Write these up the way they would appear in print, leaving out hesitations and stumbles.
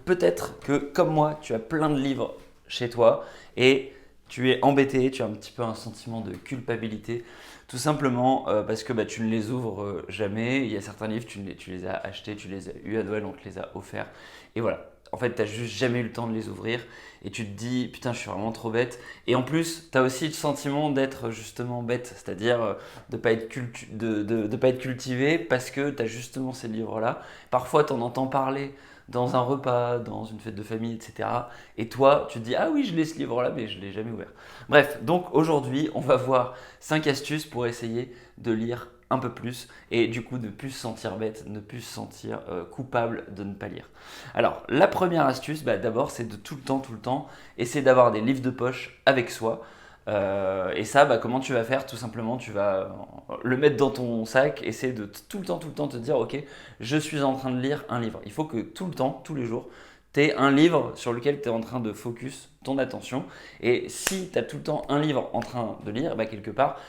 peut-être que comme moi, tu as plein de livres chez toi et tu es embêté, tu as un petit peu un sentiment de culpabilité, tout simplement parce que tu ne les ouvres jamais. Il y a certains livres, tu les as achetés, tu les as eus à Noël, on te les a offerts. Et voilà. En fait, tu n'as juste jamais eu le temps de les ouvrir et tu te dis putain, je suis vraiment trop bête. Et en plus, tu as aussi le sentiment d'être justement bête, c'est-à-dire de ne pas, de pas être cultivé parce que tu as justement ces livres-là. Parfois, tu en entends parler dans un repas, dans une fête de famille, etc. Et toi, tu te dis ah oui, je l'ai ce livre-là, mais je ne l'ai jamais ouvert. Bref, donc aujourd'hui, on va voir 5 astuces pour essayer de lire un peu plus et du coup ne plus se sentir bête, ne plus se sentir coupable de ne pas lire. Alors la première astuce, d'abord c'est de tout le temps, essayer d'avoir des livres de poche avec soi. Et ça, comment tu vas faire? Tout simplement, tu vas le mettre dans ton sac, essayer de tout le temps te dire, ok, je suis en train de lire un livre. Il faut que tout le temps, tous les jours, tu aies un livre sur lequel tu es en train de focus ton attention. Et si tu as tout le temps un livre en train de lire, quelque part,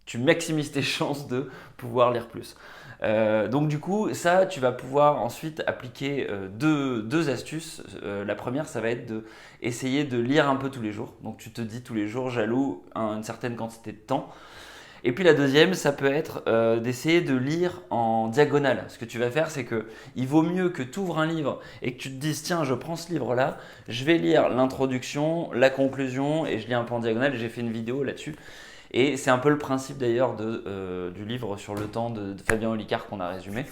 tu maximises tes chances de pouvoir lire plus. Donc du coup, ça, tu vas pouvoir ensuite appliquer deux astuces. La première, ça va être de essayer de lire un peu tous les jours. Donc tu te dis tous les jours, j'alloue une certaine quantité de temps. Et puis la deuxième, ça peut être d'essayer de lire en diagonale. Ce que tu vas faire, c'est que il vaut mieux que tu ouvres un livre et que tu te dises tiens, je prends ce livre-là, je vais lire l'introduction, la conclusion et je lis un peu en diagonale. J'ai fait une vidéo là-dessus. Et c'est un peu le principe d'ailleurs du livre sur le temps de Fabien Olicard qu'on a résumé.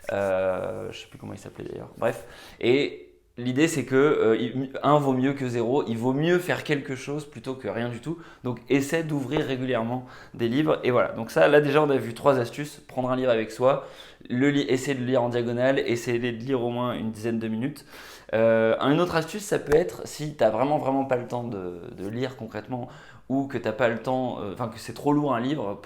Je ne sais plus comment il s'appelait d'ailleurs. Bref. Et l'idée c'est que 1 vaut mieux que 0. Il vaut mieux faire quelque chose plutôt que rien du tout. Donc essaie d'ouvrir régulièrement des livres. Et voilà. Donc ça, là déjà on a vu 3 astuces. Prendre un livre avec soi, essayer de le lire en diagonale, essayer de lire au moins une dizaine de minutes. Une autre astuce, ça peut être si tu n'as vraiment pas le temps de lire concrètement ou que t'as pas le temps, que c'est trop lourd un livre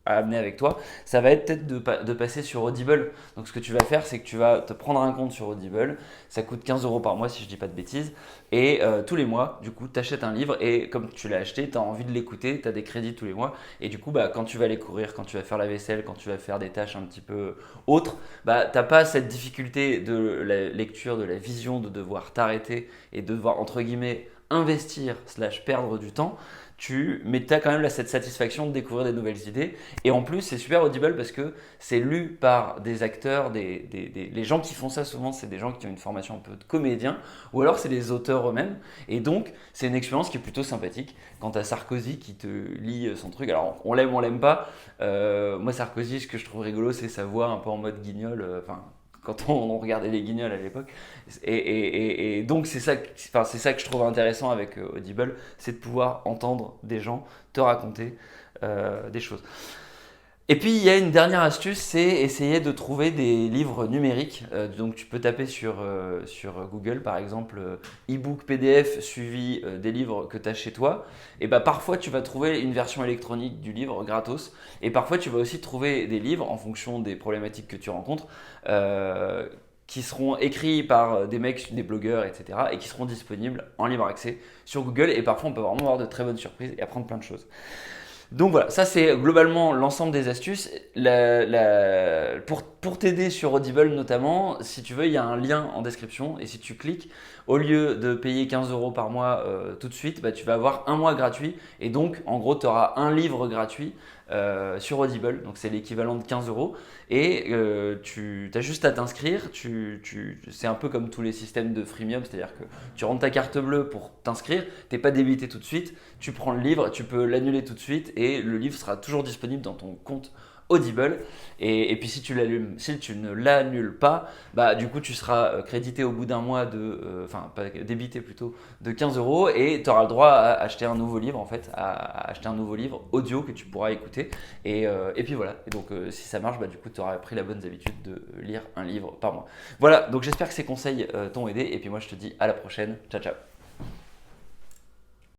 à amener avec toi, ça va être peut-être de passer sur Audible. Donc ce que tu vas faire, c'est que tu vas te prendre un compte sur Audible, ça coûte 15 € par mois si je dis pas de bêtises, et tous les mois, du coup, tu achètes un livre et comme tu l'as acheté, tu as envie de l'écouter, tu as des crédits tous les mois, et du coup, quand tu vas aller courir, quand tu vas faire la vaisselle, quand tu vas faire des tâches un petit peu autres, t'as pas cette difficulté de la lecture, de la vision, de devoir t'arrêter et de devoir, entre guillemets, investir / perdre du temps, mais tu as quand même cette satisfaction de découvrir des nouvelles idées. Et en plus, c'est super Audible parce que c'est lu par des acteurs, les gens qui font ça souvent, c'est des gens qui ont une formation un peu de comédien, ou alors c'est les auteurs eux-mêmes. Et donc, c'est une expérience qui est plutôt sympathique. Quand tu as Sarkozy qui te lit son truc, alors on l'aime, on l'aime pas. Moi, Sarkozy, ce que je trouve rigolo, c'est sa voix un peu en mode guignol. Quand on regardait les Guignols à l'époque. Et donc c'est ça que je trouve intéressant avec Audible, c'est de pouvoir entendre des gens te raconter des choses. Et puis il y a une dernière astuce, c'est essayer de trouver des livres numériques. Donc tu peux taper sur Google par exemple e-book PDF suivi des livres que tu as chez toi. Et parfois tu vas trouver une version électronique du livre gratos. Et parfois tu vas aussi trouver des livres en fonction des problématiques que tu rencontres. Qui seront écrits par des mecs, des blogueurs, etc. et qui seront disponibles en libre accès sur Google. Et parfois on peut vraiment avoir de très bonnes surprises et apprendre plein de choses. Donc voilà, ça c'est globalement l'ensemble des astuces. Pour t'aider sur Audible notamment, si tu veux, il y a un lien en description et si tu cliques, au lieu de payer 15 € par mois tout de suite, tu vas avoir un mois gratuit et donc en gros tu auras un livre gratuit sur Audible, donc c'est l'équivalent de 15 € et tu as juste à t'inscrire. C'est un peu comme tous les systèmes de freemium, c'est-à-dire que tu rentres ta carte bleue pour t'inscrire, tu n'es pas débité tout de suite, tu prends le livre, tu peux l'annuler tout de suite et le livre sera toujours disponible dans ton compte Audible. Et puis si tu ne l'annules pas, du coup tu seras crédité au bout d'un mois pas débité plutôt de 15 € et tu auras le droit à acheter un nouveau livre en fait, à acheter un nouveau livre audio que tu pourras écouter. Et puis voilà. Et donc si ça marche, du coup tu auras pris la bonne habitude de lire un livre par mois. Voilà. Donc j'espère que ces conseils t'ont aidé et puis moi je te dis à la prochaine. Ciao ciao.